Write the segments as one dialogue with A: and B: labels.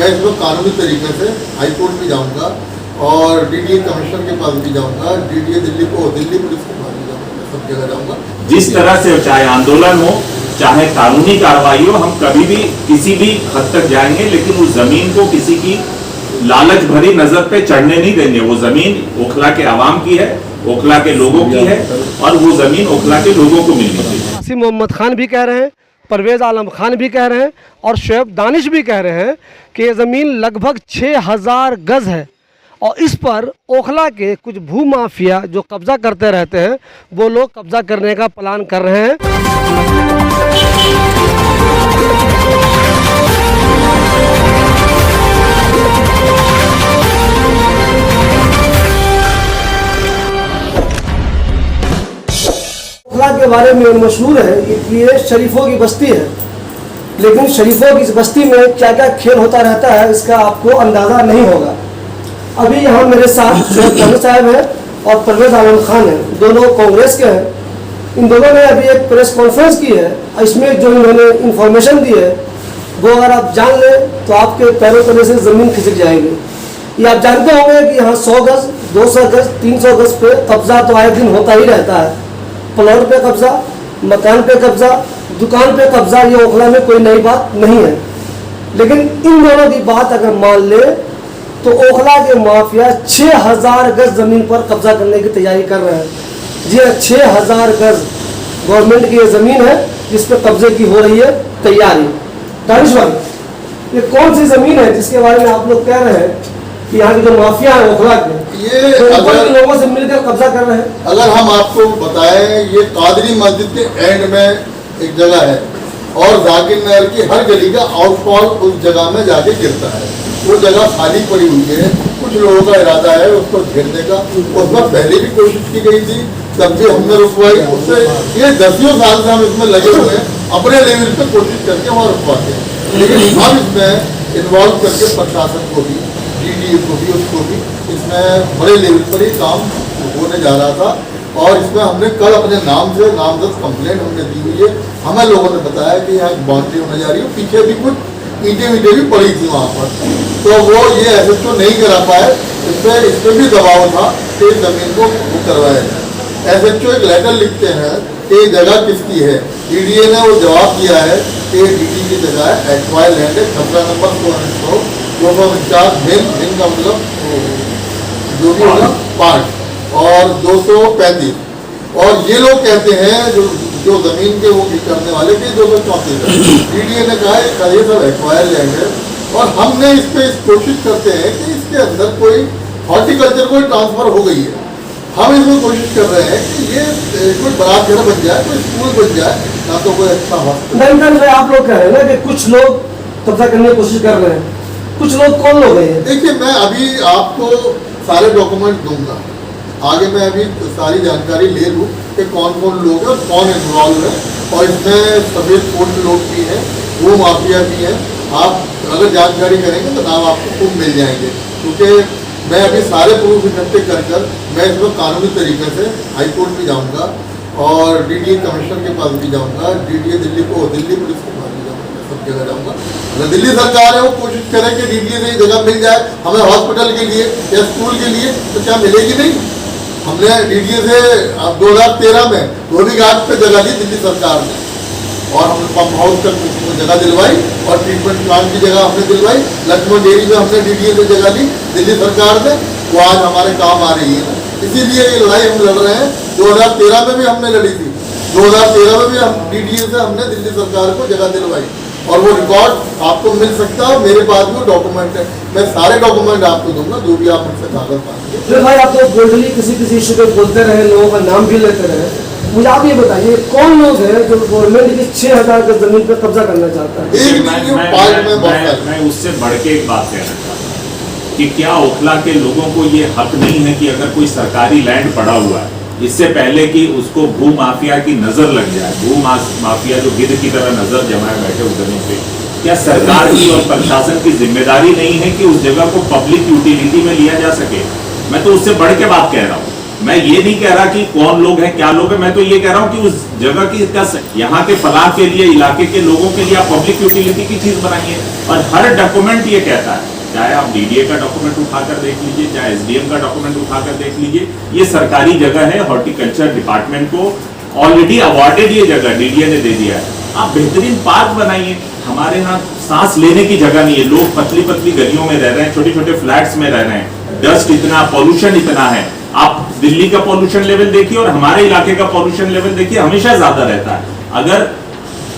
A: मैं इसमें कानूनी तरीके से हाई कोर्ट भी जाऊंगा और डीडीए कमिश्नर के पास भी जाऊंगा, डीडीए दिल्ली पुलिस के पास भी जाऊंगा, सब जगह जाऊंगा।
B: जिस तरह से चाहे आंदोलन हो चाहे कानूनी कार्रवाई हो, हम कभी भी किसी भी हद तक जाएंगे, लेकिन उस जमीन को किसी की लालच भरी नजर पे चढ़ने नहीं देंगे। वो जमीन ओखला के आवाम की है, ओखला के लोगों की है और वो जमीन ओखला के लोगों को मिलनी चाहिए।
C: आसिम मोहम्मद खान भी कह रहे हैं, परवेज आलम खान भी कह रहे हैं और शोएब दानिश भी कह रहे हैं कि ये ज़मीन लगभग 6000 गज है और इस पर ओखला के कुछ भू माफिया जो कब्जा करते रहते हैं वो लोग कब्जा करने का प्लान कर रहे हैं। ओखला के बारे में मशहूर है कि ये शरीफों की बस्ती है, लेकिन शरीफों की इस बस्ती में क्या क्या खेल होता रहता है इसका आपको अंदाज़ा नहीं होगा। अभी यहाँ मेरे साथ शोएब दानिश साहब हैं और परवेज आलम खान हैं, दोनों कांग्रेस के हैं। इन दोनों ने अभी एक प्रेस कॉन्फ्रेंस की है, इसमें जो इन्होंने इंफॉर्मेशन दी है वो अगर आप जान लें तो आपके पैरों तले से ज़मीन खिसक जाएगी। ये आप जानते होंगे कि यहाँ 100 गज, 200 गज, 300 गज पे कब्जा तो आए दिन होता ही रहता है। प्लॉट पे कब्जा, मकान पे कब्जा, दुकान पे कब्जा, ये ओखला में कोई नई बात नहीं है। लेकिन इन दोनों की बात अगर मान ले तो ओखला के माफिया 6000 गज जमीन पर कब्जा करने की तैयारी कर रहे हैं। जी 6000 गज गवर्नमेंट की ये जमीन है जिस पर कब्जे की हो रही है तैयारी। दानिश भाई, ये कौन सी जमीन है जिसके बारे में आप लोग कह रहे हैं कि यहाँ के जो माफिया है ओखला के
A: ये
C: लोगों से मिलकर कब्जा कर रहे हैं?
A: अगर हम आपको बताएं, ये कादरी मस्जिद के एंड में एक जगह है और जाकिर नगर की हर गली का आउटफॉल उस जगह में जाके गिरता है। वो जगह खाली पड़ी हुई है, कुछ लोगों का इरादा है उसको घेरने का। उसमें पहले भी कोशिश की गई थी, कब्जे हमने रुकवाई, उससे ये दसियों साल से हम इसमें लगे हुए हैं, अपने लेवल पे कोशिश करके वहाँ रुकवाते हैं। लेकिन हम इसमें इन्वॉल्व करके प्रशासन को भी, डीडीए को भी, उसको भी इसमें बड़े लेवल पर ही काम होने जा रहा था। और इसमें हमने कल अपने नाम से नामजद कंप्लेंट हमने दी हुई है। हमें लोगों ने बताया कि यहाँ बाउंड्री होने जा रही है, पीछे भी कुछ ईंटें भी पड़ी थी वहाँ पर, तो वो ये एसएचओ नहीं करा पाए। इसमें भी दबाव था कि जमीन को वो करवाया जाए। एसएचओ एक लेटर लिखते हैं कि जगह किसकी है, डीडीए ने वो जवाब दिया है कि डीडी की जगह है, एक्वायर लैंड है, खतरा नंबर 249 बिन का मतलब जो भी होगा पार्ट और 235। और ये लोग कहते हैं जो जमीन के वो करने वाले के 234 है। डीडीए ने कहा है ये सब एक्वायर लैंड है और हमने इस पे कोशिश करते हैं कि इसके अंदर कोई हॉर्टिकल्चर कोई ट्रांसफर हो गई है। हम इसमें कोशिश कर रहे हैं कि ये कोई बारात घर बन जाए, कोई स्कूल बन जाए, ना तो कोई अच्छा हॉस्पिटल।
C: आप लोग कह रहे हैं ना कि कुछ लोग कब्जा करने की कोशिश कर रहे हैं, कुछ लोग कौन लोग हैं? देखिए,
A: मैं अभी आपको सारे डॉक्यूमेंट दूंगा, आगे मैं अभी सारी जानकारी ले लूँ कि कौन कौन लोग हैं, कौन इन्वॉल्व है। और इसमें सफेद कोट लोग भी हैं, वो माफिया भी हैं। आप अगर जानकारी करेंगे तो नाम आपको खूब मिल जाएंगे, क्योंकि मैं अभी सारे प्रूफ इकट्ठे कर मैं इसमें कानूनी तरीके से हाई कोर्ट भी जाऊंगा और डीडीए कमिश्नर के पास भी जाऊंगा, डीडीए दिल्ली पुलिस के पास भी जाऊंगा, सब जगह जाऊंगा। अगर दिल्ली सरकार है वो कोशिश करे कि डीडीए से जगह मिल जाए हमें हॉस्पिटल के लिए या स्कूल के लिए, तो क्या मिलेगी नहीं? हमने डीडीए से 2013 में धोबी घाट पे जगह दी दिल्ली सरकार ने और हमने पंप हाउस तक जगह दिलवाई और ट्रीटमेंट प्लांट की जगह हमने दिलवाई। लक्ष्मण डेयरी में हमने डीडीए से जगह दी दिल्ली सरकार ने, वो आज हमारे काम आ रही है ना। इसीलिए ये लड़ाई हम लड़ रहे हैं। 2013 में भी हमने लड़ी थी, 2013 में भी हम डीडीए से हमने दिल्ली सरकार को जगह दिलवाई और वो रिकॉर्ड आपको मिल सकता है। मेरे पास भी डॉक्यूमेंट है, मैं सारे डॉक्यूमेंट आपको दूंगा जो भी आप मुझसे कागज मांगेंगे।
C: भाई, आप तो बोल्डली किसी इशू पे बोलते रहे, लोगों का नाम भी लेते रहे, मुझे आप ये बताइए कौन लोग हैं जो गवर्नमेंट की 6000 गज जमीन पर कब्जा करना चाहता है?
B: मैं उससे बढ़ के एक बात कहना चाहता हूँ कि क्या ओखला के लोगों को ये हक नहीं है कि अगर कोई सरकारी लैंड पड़ा हुआ है, इससे पहले कि उसको भू माफिया की नजर लग जाए, भू माफिया जो गिद्ध की तरह नजर जमाए बैठे उस जमीन पे, क्या सरकार की और प्रशासन की जिम्मेदारी नहीं है कि उस जगह को पब्लिक यूटिलिटी में लिया जा सके? मैं तो उससे बढ़ के बात कह रहा हूँ। मैं ये नहीं कह रहा कि कौन लोग हैं क्या लोग हैं, मैं तो ये कह रहा हूं कि उस जगह की यहाँ के फलाह के लिए, इलाके के लोगों के लिए आप पब्लिक यूटिलिटी की चीज बनाइए। और हर डॉक्यूमेंट ये कहता है, चाहे आप डीडीए का डॉक्यूमेंट उठाकर देख लीजिए, चाहे एसडीएम का डॉक्यूमेंट उठाकर देख लीजिए, ये सरकारी जगह है, हॉर्टिकल्चर डिपार्टमेंट को ऑलरेडी अवार्डेड ये जगह डीडीए ने दे दिया है। आप बेहतरीन पार्क बनाइए। हमारे यहाँ सांस लेने की जगह नहीं है, लोग पतली पतली गलियों में रह रहे हैं, छोटे छोटे फ्लैट्स में रह रहे हैं, डस्ट इतना, पॉल्यूशन इतना है। आप दिल्ली का पॉल्यूशन लेवल देखिए और हमारे इलाके का पॉल्यूशन लेवल देखिए, हमेशा ज्यादा रहता है। अगर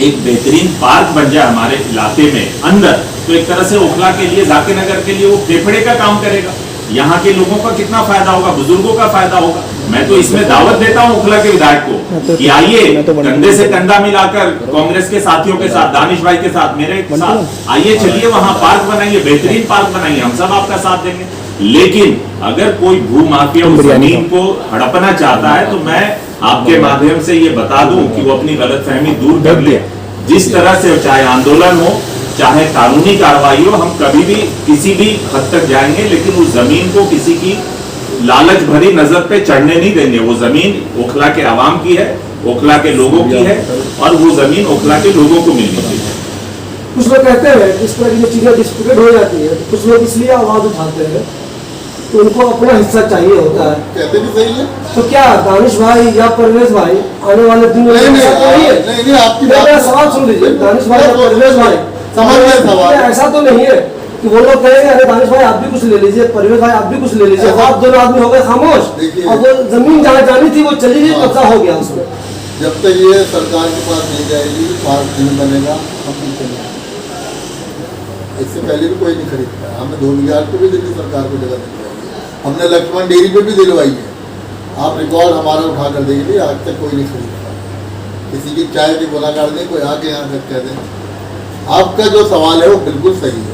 B: एक बेहतरीन पार्क बन जाए हमारे इलाके में अंदर, तो एक तरह से ओखला के लिए, जाकिर नगर के लिए वो फेफड़े का काम करेगा। यहाँ के लोगों का कितना फायदा होगा, बुजुर्गों का फायदा होगा। मैं तो इसमें दावत देता हूँ ओखला के विधायक को कि आइए कंधे से कंधा मिलाकर कांग्रेस के साथियों के साथ, दानिश भाई के साथ, मेरे साथ आइए, चलिए वहां पार्क बनाइए, बेहतरीन पार्क बनाइए, हम सब आपका साथ देंगे। लेकिन अगर कोई भू माफिया उस जमीन को हड़पना चाहता है तो मैं आपके माध्यम से ये बता दूं कि वो अपनी गलतफहमी दूर कर ले। जिस तरह से चाहे आंदोलन हो, चाहे कानूनी कार्रवाई हो, हम कभी भी किसी भी हद तक जाएंगे, लेकिन उस जमीन को किसी की लालच भरी नजर पे चढ़ने नहीं देंगे। वो जमीन ओखला के आवाम की है, ओखला के लोगों की है, और वो जमीन ओखला के लोगों को मिलनी चाहिए।
C: कुछ लोग कहते हैं इस तरह की चीजें डिस्प्यूटेड हो जाती है, कुछ लोग इसलिए आवाज उठाते हैं तो उनको अपना हिस्सा चाहिए होता है।
A: कहते भी सही है।
C: तो क्या दानिश भाई या परवेज भाई आने वाले दिन में
A: नहीं, आपकी
C: मेरा सवाल सुन लीजिए, दानिश भाई या परवेज भाई
A: समझ गए सवाल।
C: ऐसा तो नहीं है कि वो लोग कहेंगे अरे दानिश भाई आप भी कुछ ले लीजिए, परवेज भाई आप भी कुछ ले लीजिए, आप दोनों आदमी हो गए खामोश, और वो जमीन जहाँ जानी थी वो चली गई, कब्जा हो गया उसमें।
A: जब तक ये सरकार के पास नहीं जाएगी, पार्क नहीं बनेगा, हम नहीं चलेंगे। इससे पहले भी कोई नहीं खरीदता है। हमने धोबिघाट को भी दिल्ली सरकार को जगह दिलवाई है, हमने लक्ष्मण डेयरी पे भी दिलवाई है। आप रिकॉर्ड हमारा उठा कर देखिए, आज तक कोई नहीं खरीदता। किसी की चाय की बोला कर दें, कोई आके यहाँ तक कह दें। आपका जो सवाल है वो बिल्कुल सही है,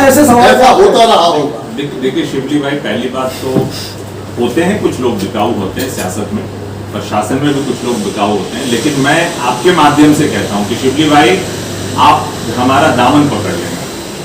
A: ऐसा होता रहा होगा।
B: देखिए शिवली भाई, पहली बात तो होते हैं कुछ लोग बिकाऊ होते हैं सियासत में, प्रशासन में भी कुछ लोग बिकाऊ होते हैं, लेकिन मैं आपके माध्यम से कहता हूं कि शिवली भाई आप हमारा दामन पकड़ लेंगे।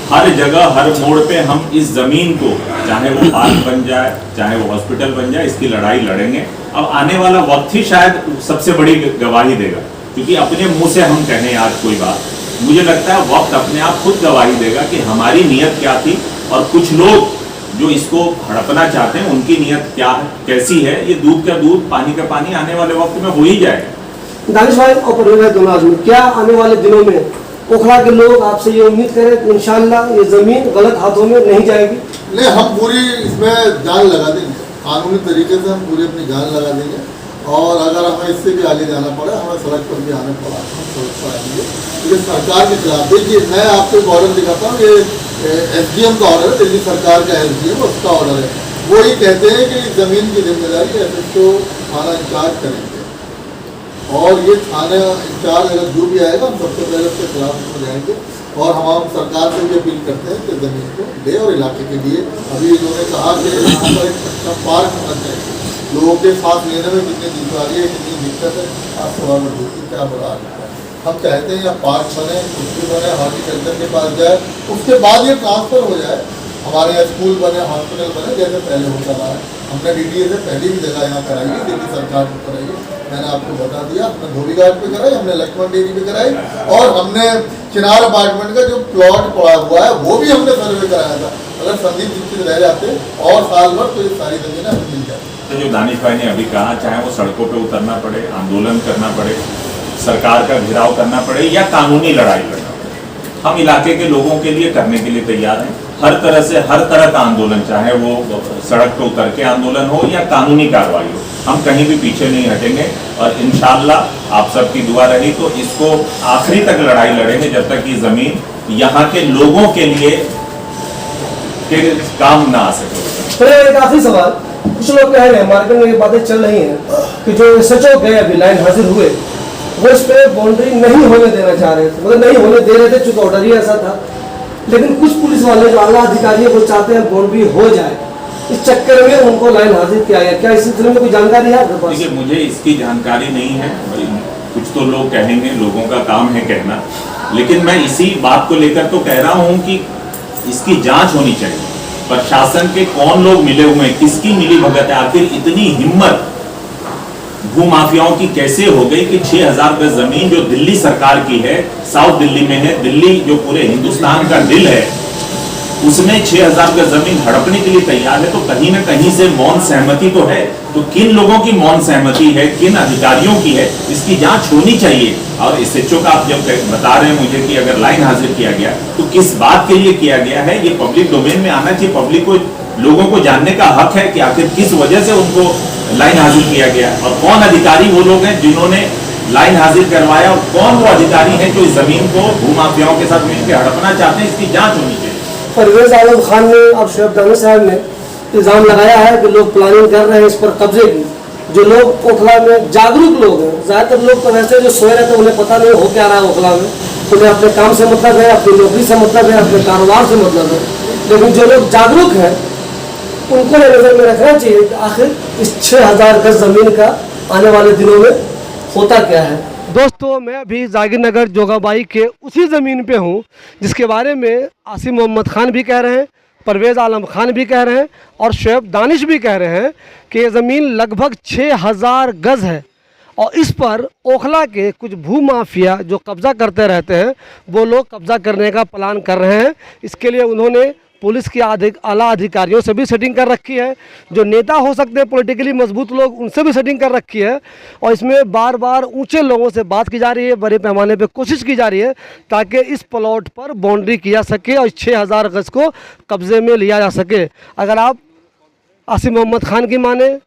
B: हर जगह हर मोड़ पे हम इस जमीन को, चाहे वो पार्क बन जाए, चाहे वो हॉस्पिटल बन जाए, इसकी लड़ाई लड़ेंगे। अब आने वाला वक्त ही शायद सबसे बड़ी गवाही देगा, क्योंकि अपने मुंह से हम कहें आज कोई बात, मुझे लगता है वक्त अपने आप खुद गवाही देगा कि हमारी नीयत क्या थी, और कुछ लोग जो इसको हड़पना चाहते हैं उनकी नीयत क्या है, कैसी है। ये दूध का दूध पानी का पानी आने वाले वक्त में हो ही जाएगा।
C: दानिश भाई और परवेज भाई दोनों आदमी, क्या आने वाले दिनों में ओखला के लोग आपसे ये उम्मीद करें कि इंशाल्लाह ये जमीन गलत हाथों में नहीं जाएगी?
A: नहीं, हम पूरी इसमें जान लगा देंगे, कानूनी तरीके से हम पूरी अपनी जान लगा देंगे। और अगर हमें इससे भी आगे जाना पड़ा, हमें सड़क पर भी आना पड़ा, हम सड़क पर आएंगे। ये सरकार के खिलाफ, देखिए मैं आपको एक ऑर्डर दिखाता हूँ, ये एसडीएम का ऑर्डर है, दिल्ली सरकार का एसडीएम उसका ऑर्डर है। वो ही कहते हैं कि जमीन की जिम्मेदारी एसएचओ थाना इंचार्ज करेंगे, और ये थाना इंचार्ज अगर जो भी आएगा हम सबसे पहले उसके खिलाफ हो जाएंगे। और हम सरकार से भी अपील करते हैं कि जमीन को दे, और इलाके के लिए अभी इन्होंने कहा कि यहाँ पर एक अच्छा पार्क होना चाहिए। लोगों के साथ लेने में कितनी दिक्कत है, कितनी दिक्कत है, आप सवाल में देखिए क्या बुरा हाल है। हम चाहते हैं या पार्क बने, कुछ भी बने, हॉर्टिकल्चर के पास जाए, उसके बाद ये ट्रांसफर हो जाए, हमारे यहाँ स्कूल बने, हॉस्पिटल बने, जैसे पहले होता रहा है। हमने डीडीए से पहले भी जगह यहाँ कराई है, दिल्ली सरकार को कराई है, मैंने आपको बता दिया। हमने धोबीघाट पे कराई, हमने लक्ष्मण डेयरी पे कराई, और हमने चिनार अपार्टमेंट का जो प्लॉट पड़ा हुआ है वो भी हमने सर्वे कराया था। अगर संदीप दीक्षित रह जाते और साल भर, तो ये सारी जमीनें हमें मिल जाती।
B: तो जो दानिश भाई ने अभी कहा, चाहे वो सड़कों पे उतरना पड़े, आंदोलन करना पड़े, सरकार का घेराव करना पड़े, या कानूनी लड़ाई लड़ना पड़े, हम इलाके के लोगों के लिए करने के लिए तैयार हैं। हर तरह से, हर तरह का आंदोलन, चाहे वो सड़क पे उतर के आंदोलन हो या कानूनी कार्रवाई हो, हम कहीं भी पीछे नहीं हटेंगे। और इंशाल्लाह आप सबकी दुआ रही तो इसको आखिरी तक लड़ाई लड़ेंगे, जब तक ये जमीन यहाँ के लोगों के लिए के काम ना आ सके।
C: एक आखिरी सवाल, कुछ लोग कह रहे हैं, मार्केट में ये बातें चल रही हैं कि जो एसएचओ गए अभी लाइन हाजिर हुए, वो इस पे बाउंड्री नहीं होने देना चाह रहे थे, मतलब नहीं होने दे रहे थे, चूंकि ऑर्डर ही ऐसा था। लेकिन कुछ पुलिस वाले जो आला अधिकारी है वो चाहते हैं बाउंड्री हो जाए, इस चक्कर में उनको लाइन हाजिर किया गया। क्या इस सिलसिले में कोई जानकारी है आपके पास?
B: देखिए, मुझे इसकी जानकारी नहीं है, कुछ तो लोग कहेंगे, लोगों का काम है कहना, लेकिन मैं इसी बात को लेकर तो कह रहा हूं कि इसकी जांच होनी चाहिए। प्रशासन के कौन लोग मिले हुए हैं, किसकी मिली भगत है, आखिर इतनी हिम्मत भूमाफियाओं की कैसे हो गई कि 6000 गज जमीन जो दिल्ली सरकार की है, साउथ दिल्ली में है, दिल्ली जो पूरे हिंदुस्तान का दिल है, उसमें 6000 गज जमीन हड़पने के लिए तैयार है। तो कहीं ना कहीं से मौन सहमति तो है। तो किन लोगों की मौन सहमति है, किन अधिकारियों की है, इसकी जांच होनी चाहिए। और एसएचओ का आप जब बता रहे हैं मुझे कि अगर लाइन हाजिर किया गया तो किस बात के लिए किया गया है, ये पब्लिक डोमेन में आना चाहिए। पब्लिक को, लोगों को जानने का हक है कि आखिर किस वजह से उनको लाइन हाजिर किया गया और कौन अधिकारी वो लोग हैं जिन्होंने लाइन हाजिर करवाया और कौन वो अधिकारी हैं जो इस जमीन को भूमाफियाओं के साथ मिलकर हड़पना चाहते हैं। इसकी जांच होनी चाहिए।
C: परवेज आलम खान ने और शोएब दानिश साहब ने इल्ज़ाम लगाया है कि लोग प्लानिंग कर रहे हैं इस पर कब्जे की। जो लोग ओखला में जागरूक लोग हैं, ज़्यादातर लोग तो वैसे जो सोए रहते हैं उन्हें पता नहीं हो क्या रहा है ओखला में, उन्हें अपने काम से मतलब है, अपनी नौकरी से मतलब है, अपने कारोबार से मतलब है। लेकिन जो लोग जागरूक हैं उनको नज़र में रखना चाहिए कि आखिर इस 6000 गज ज़मीन का आने वाले दिनों में होता क्या है। दोस्तों, मैं अभी जाकिर नगर जोगाबाई के उसी ज़मीन पे हूँ जिसके बारे में आसिम मोहम्मद खान भी कह रहे हैं, परवेज़ आलम खान भी कह रहे हैं और शोएब दानिश भी कह रहे हैं कि ये ज़मीन लगभग 6000 गज़ है और इस पर ओखला के कुछ भूमाफिया जो कब्ज़ा करते रहते हैं वो लोग कब्ज़ा करने का प्लान कर रहे हैं। इसके लिए उन्होंने पुलिस के आला अधिकारियों से भी सेटिंग कर रखी है, जो नेता हो सकते हैं पॉलिटिकली मजबूत लोग उनसे भी सेटिंग कर रखी है और इसमें बार बार ऊंचे लोगों से बात की जा रही है, बड़े पैमाने पे कोशिश की जा रही है ताकि इस प्लॉट पर बाउंड्री की जा सके और 6000 गज को कब्ज़े में लिया जा सके। अगर आप आसिम मोहम्मद खान की माने,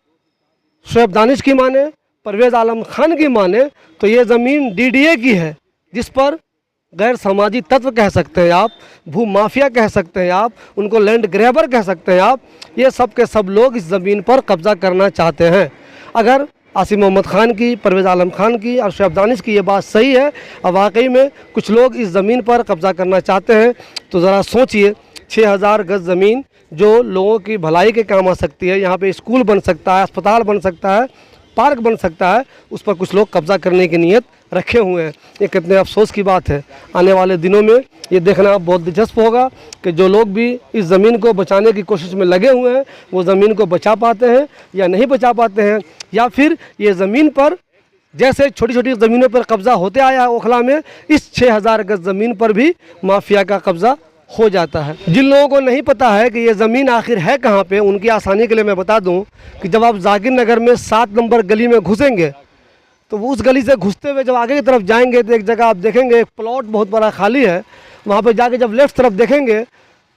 C: शोएब दानिश की माने, परवेज़ आलम खान की माने तो ये ज़मीन DDA की है, जिस पर गैर समाजी तत्व कह सकते हैं आप, भूमाफिया कह सकते हैं आप, उनको लैंड ग्रैबर कह सकते हैं आप, ये सब के सब लोग इस ज़मीन पर कब्ज़ा करना चाहते हैं। अगर आसिम मोहम्मद खान की, परवेज़ आलम खान की और शोएब दानिश की ये बात सही है और वाकई में कुछ लोग इस ज़मीन पर कब्ज़ा करना चाहते हैं तो ज़रा सोचिए, 6000 गज ज़मीन जो लोगों की भलाई के काम आ सकती है, यहाँ पे स्कूल बन सकता है, अस्पताल बन सकता है, पार्क बन सकता है, उस पर कुछ लोग कब्ज़ा करने की नीयत रखे हुए हैं। ये कितने अफसोस की बात है। आने वाले दिनों में ये देखना बहुत दिलचस्प होगा कि जो लोग भी इस ज़मीन को बचाने की कोशिश में लगे हुए हैं वो ज़मीन को बचा पाते हैं या नहीं बचा पाते हैं, या फिर ये ज़मीन पर जैसे छोटी छोटी ज़मीनों पर कब्ज़ा होते आया है ओखला में, इस 6000 गज ज़मीन पर भी माफिया का कब्ज़ा हो जाता है। जिन लोगों को नहीं पता है कि ये ज़मीन आखिर है कहाँ पे, उनकी आसानी के लिए मैं बता दूं कि जब आप जाकिर नगर में 7 नंबर गली में घुसेंगे तो उस गली से घुसते हुए जब आगे की तरफ जाएंगे तो एक जगह आप देखेंगे एक प्लॉट बहुत बड़ा खाली है। वहाँ पे जाके जब लेफ़्ट तरफ देखेंगे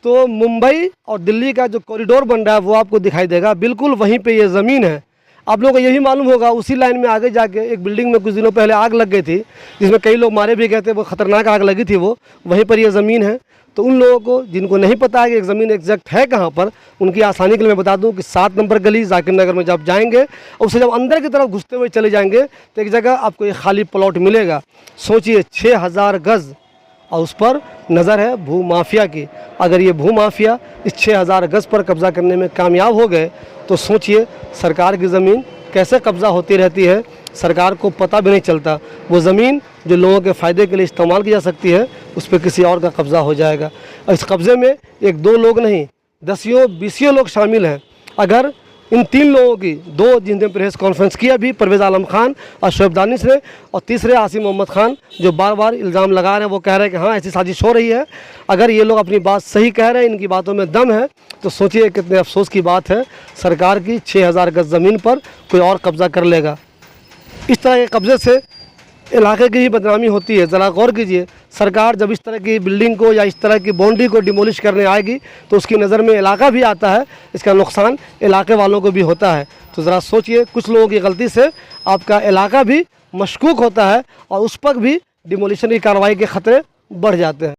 C: तो मुंबई और दिल्ली का जो कॉरिडोर बन रहा है वो आपको दिखाई देगा। बिल्कुल वहीं पे ये ज़मीन है। आप लोगों को यही मालूम होगा उसी लाइन में आगे जाके एक बिल्डिंग में कुछ दिनों पहले आग लग गई थी जिसमें कई लोग मारे भी गए थे, वो ख़तरनाक आग लगी थी, वो वहीं पर ये ज़मीन है। तो उन लोगों को जिनको नहीं पता है कि एक ज़मीन एग्जैक्ट है कहाँ पर, उनकी आसानी के लिए मैं बता दूं कि 7 नंबर गली जाकिर नगर में जब जाएंगे और उससे जब अंदर की तरफ घुसते हुए चले जाएंगे तो एक जगह आपको एक खाली प्लॉट मिलेगा। सोचिए 6000 गज़ और उस पर नज़र है भूमाफिया की। अगर ये भूमाफिया इस 6000 गज़ पर कब्ज़ा करने में कामयाब हो गए तो सोचिए सरकार की ज़मीन कैसे कब्ज़ा होती रहती है, सरकार को पता भी नहीं चलता। वो ज़मीन जो लोगों के फ़ायदे के लिए इस्तेमाल की जा सकती है उस पर किसी और का कब्ज़ा हो जाएगा। और इस कब्ज़े में 1-2 लोग नहीं, 10-20 लोग शामिल हैं। अगर इन 3 लोगों की, 2 जिनने प्रेस कॉन्फ्रेंस किया भी, परवेज़ आलम खान और शोएब दानिश ने, और तीसरे आसिम मोहम्मद खान जो बार बार इल्ज़ाम लगा रहे हैं, वो कह रहे हैं कि हाँ ऐसी साजिश हो रही है। अगर ये लोग अपनी बात सही कह रहे हैं, इनकी बातों में दम है, तो सोचिए कितने अफसोस की बात है सरकार की 6000 गज ज़मीन पर कोई और कब्ज़ा कर लेगा। इस तरह के कब्ज़े से इलाके की ही बदनामी होती है। ज़रा गौर कीजिए, सरकार जब इस तरह की बिल्डिंग को या इस तरह की बाउंड्री को डिमोलिश करने आएगी तो उसकी नज़र में इलाका भी आता है, इसका नुकसान इलाके वालों को भी होता है। तो ज़रा सोचिए, कुछ लोगों की गलती से आपका इलाका भी मशकूक होता है और उस पर भी डिमोलिशन की कार्रवाई के ख़तरे बढ़ जाते हैं।